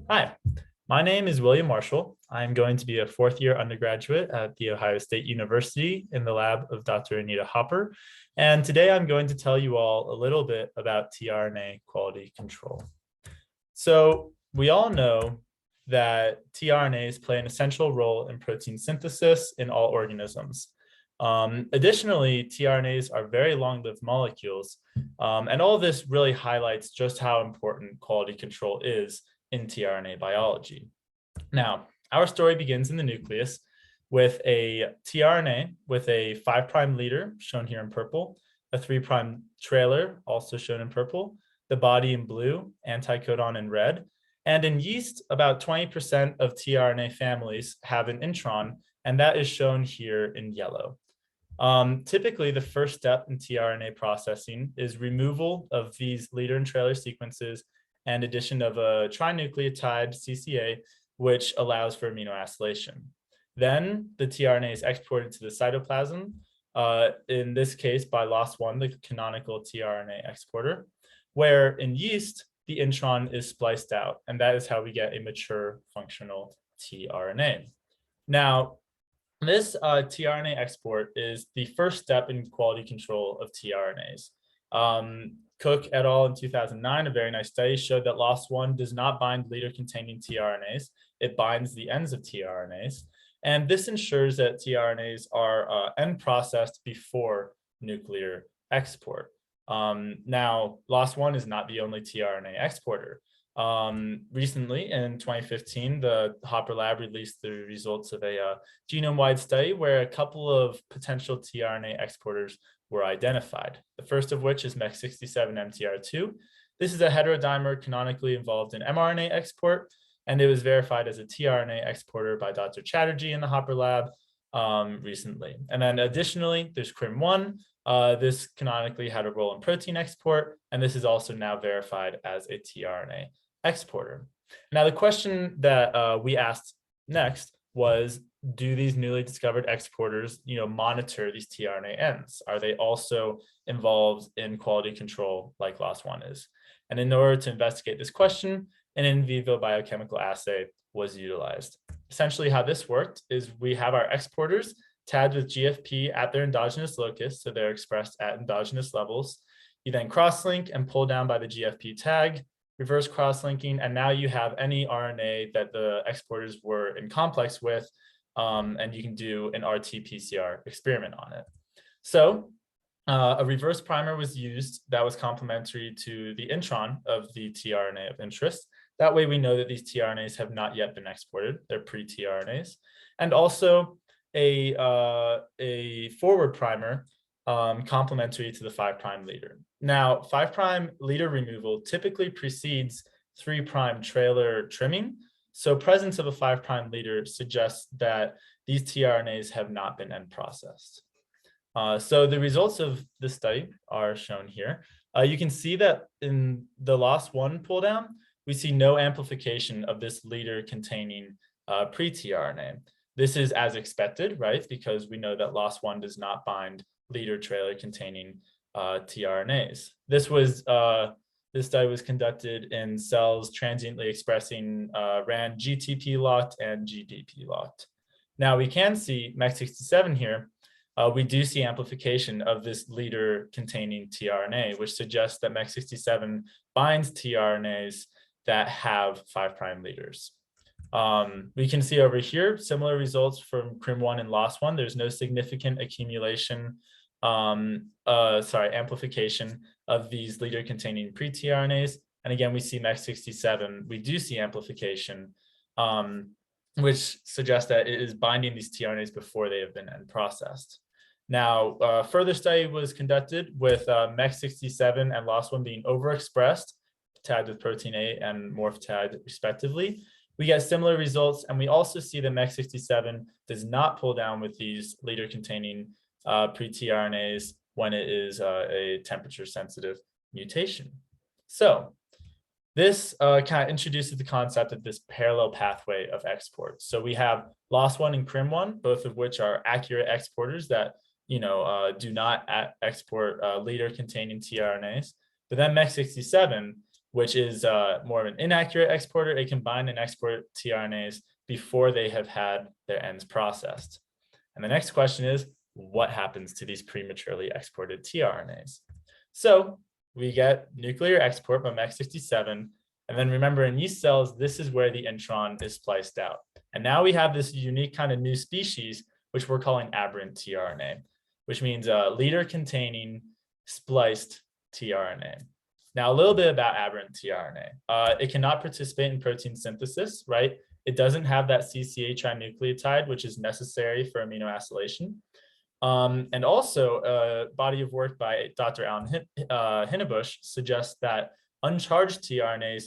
Hi, my name is William Marshall. I'm going to be a fourth-year undergraduate at The Ohio State University in the lab of Dr. Anita Hopper. And today I'm going to tell you all a little bit about tRNA quality control. So we all know that tRNAs play an essential role in protein synthesis in all organisms. Additionally, tRNAs are very long-lived molecules, and all of this really highlights just how important quality control is in tRNA biology. Now, our story begins in the nucleus with a tRNA with a 5' leader, shown here in purple, a 3' trailer, also shown in purple, the body in blue, anticodon in red, and in yeast, about 20% of tRNA families have an intron, and that is shown here in yellow. Typically, the first step in tRNA processing is removal of these leader and trailer sequences and addition of a trinucleotide CCA, which allows for aminoacylation. Then the tRNA is exported to the cytoplasm, in this case by LOS1, the canonical tRNA exporter, where in yeast, the intron is spliced out, and that is how we get a mature functional tRNA. Now, this tRNA export is the first step in quality control of tRNAs. Cook et al. In 2009, a very nice study showed that LOS1 does not bind leader-containing tRNAs. It binds the ends of tRNAs. And this ensures that tRNAs are end processed before nuclear export. Now, LOS1 is not the only tRNA exporter. Recently, in 2015, the Hopper lab released the results of a genome-wide study where a couple of potential tRNA exporters were identified. The first of which is MEC67MTR2. This is a heterodimer canonically involved in mRNA export, and it was verified as a tRNA exporter by Dr. Chatterjee in the Hopper lab recently. And then additionally, there's CRIM1. This canonically had a role in protein export, and this is also now verified as a tRNA exporter. Now, the question that we asked next was, do these newly discovered exporters, monitor these tRNA ends? Are they also involved in quality control like LOS1 is? And in order to investigate this question, an in vivo biochemical assay was utilized. Essentially, how this worked is we have our exporters tagged with GFP at their endogenous locus, so they're expressed at endogenous levels. You then cross-link and pull down by the GFP tag, reverse cross-linking, and now you have any RNA that the exporters were in complex with, and you can do an RT-PCR experiment on it. So a reverse primer was used that was complementary to the intron of the tRNA of interest. That way we know that these tRNAs have not yet been exported. They're pre-tRNAs. And also a forward primer complementary to the 5' leader. Now, 5' leader removal typically precedes 3' trailer trimming. So presence of a 5' leader suggests that these tRNAs have not been end processed. So the results of this study are shown here. You can see that in the LOS1 pull down, we see no amplification of this leader containing pre-tRNA. This is as expected, right? Because we know that LOS1 does not bind leader trailer containing tRNAs. This study was conducted in cells transiently expressing RAN GTP locked and GDP locked. Now we can see MEC67 here. We do see amplification of this leader containing tRNA, which suggests that MEC67 binds tRNAs that have 5' leaders. We can see over here similar results from CRIM1 and LOS1. There's no significant accumulation, amplification of these leader containing pre-tRNAs. And again, we see MEC67, we do see amplification, which suggests that it is binding these tRNAs before they have been end processed. Now, further study was conducted with MEC67 and LOS1 being overexpressed, tagged with protein A and morph tagged respectively. We get similar results, and we also see that MEC67 does not pull down with these leader-containing pre-tRNAs when it is a temperature-sensitive mutation. So this kind of introduces the concept of this parallel pathway of export. So we have LOS1 and CRIM1, both of which are accurate exporters that do not export leader-containing tRNAs. But then MEC67 which is more of an inaccurate exporter. It can bind and export tRNAs before they have had their ends processed. And the next question is, what happens to these prematurely exported tRNAs? So we get nuclear export by MEC67. And then remember, in yeast cells, this is where the intron is spliced out. And now we have this unique kind of new species, which we're calling aberrant tRNA, which means a leader-containing spliced tRNA. Now, a little bit about aberrant tRNA. It cannot participate in protein synthesis, right? It doesn't have that CCA trinucleotide, which is necessary for aminoacylation. And also, a body of work by Dr. Alan Hinnebusch suggests that uncharged tRNAs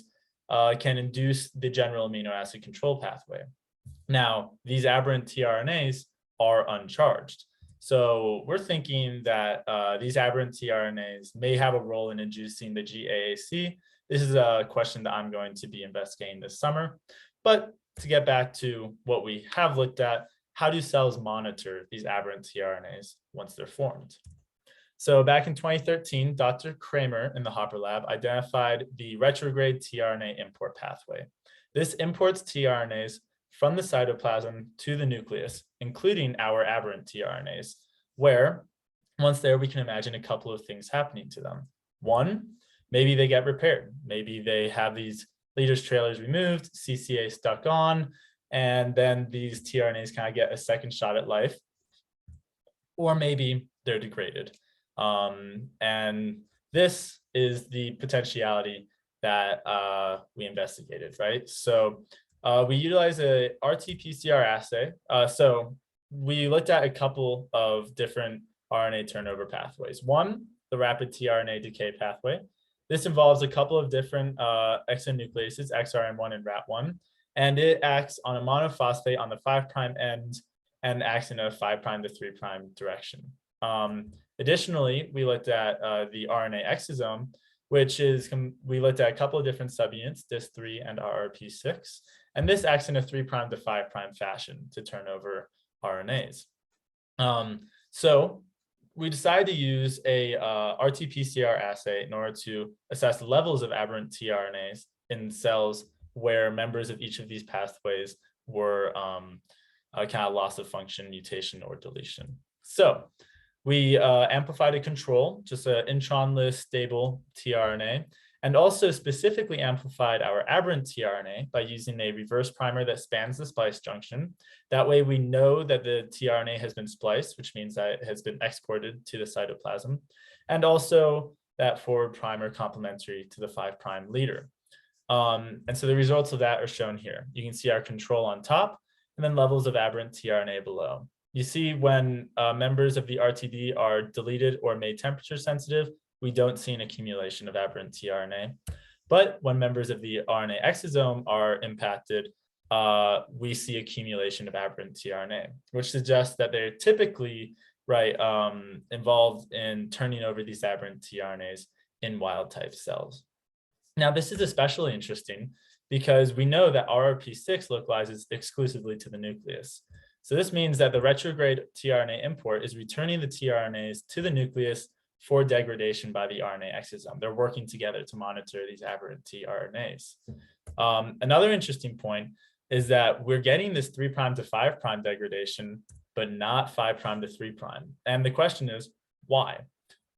can induce the general amino acid control pathway. Now, these aberrant tRNAs are uncharged. So we're thinking that these aberrant tRNAs may have a role in inducing the GAAC. This is a question that I'm going to be investigating this summer. But to get back to what we have looked at, how do cells monitor these aberrant tRNAs once they're formed? So back in 2013, Dr. Kramer in the Hopper lab identified the retrograde tRNA import pathway. This imports tRNAs from the cytoplasm to the nucleus, including our aberrant tRNAs, where once there, we can imagine a couple of things happening to them. One, maybe they get repaired. Maybe they have these leaders trailers removed, CCA stuck on, and then these tRNAs kind of get a second shot at life. Or maybe they're degraded. And this is the potentiality that we investigated, right? So we utilize a RT-PCR assay. So we looked at a couple of different RNA turnover pathways. One, the rapid tRNA decay pathway. This involves a couple of different exonucleases, XRN1 and RAT1, and it acts on a monophosphate on the 5' end and acts in a 5' to 3' direction. Additionally, we looked at the RNA exosome, which is, we looked at a couple of different subunits, DIS3 and RRP6, and this acts in a 3' to 5' fashion to turn over RNAs. So we decided to use a RT-PCR assay in order to assess levels of aberrant tRNAs in cells where members of each of these pathways were kind of loss of function, mutation, or deletion. So we amplified a control, just an intronless stable tRNA, and also specifically amplified our aberrant tRNA by using a reverse primer that spans the splice junction. That way we know that the tRNA has been spliced, which means that it has been exported to the cytoplasm, and also that forward primer complementary to the 5' leader. And so the results of that are shown here. You can see our control on top, and then levels of aberrant tRNA below. You see when members of the RTD are deleted or made temperature sensitive, we don't see an accumulation of aberrant tRNA. But when members of the RNA exosome are impacted, we see accumulation of aberrant tRNA, which suggests that they're typically involved in turning over these aberrant tRNAs in wild type cells. Now, this is especially interesting because we know that RRP6 localizes exclusively to the nucleus. So this means that the retrograde tRNA import is returning the tRNAs to the nucleus for degradation by the RNA exosome. They're working together to monitor these aberrant tRNAs. Another interesting point is that we're getting this 3' to 5' degradation, but not 5' to 3'. And the question is, why?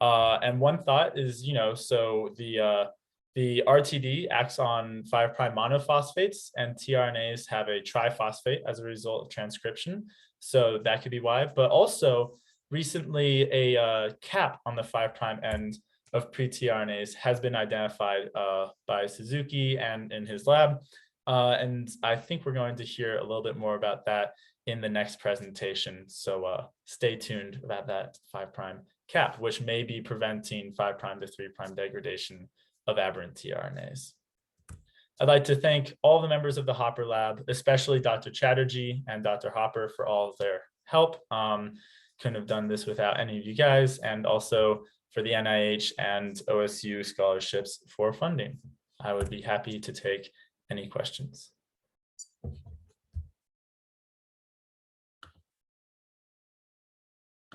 And one thought is, so the RTD acts on 5' monophosphates, and tRNAs have a triphosphate as a result of transcription. So that could be why. But also, recently, a cap on the 5' end of pre-tRNAs has been identified by Suzuki and in his lab. And I think we're going to hear a little bit more about that in the next presentation. So stay tuned about that 5' cap, which may be preventing 5' to 3' degradation of aberrant tRNAs. I'd like to thank all the members of the Hopper lab, especially Dr. Chatterjee and Dr. Hopper for all of their help. Couldn't have done this without any of you guys, and also for the NIH and OSU scholarships for funding. I would be happy to take any questions.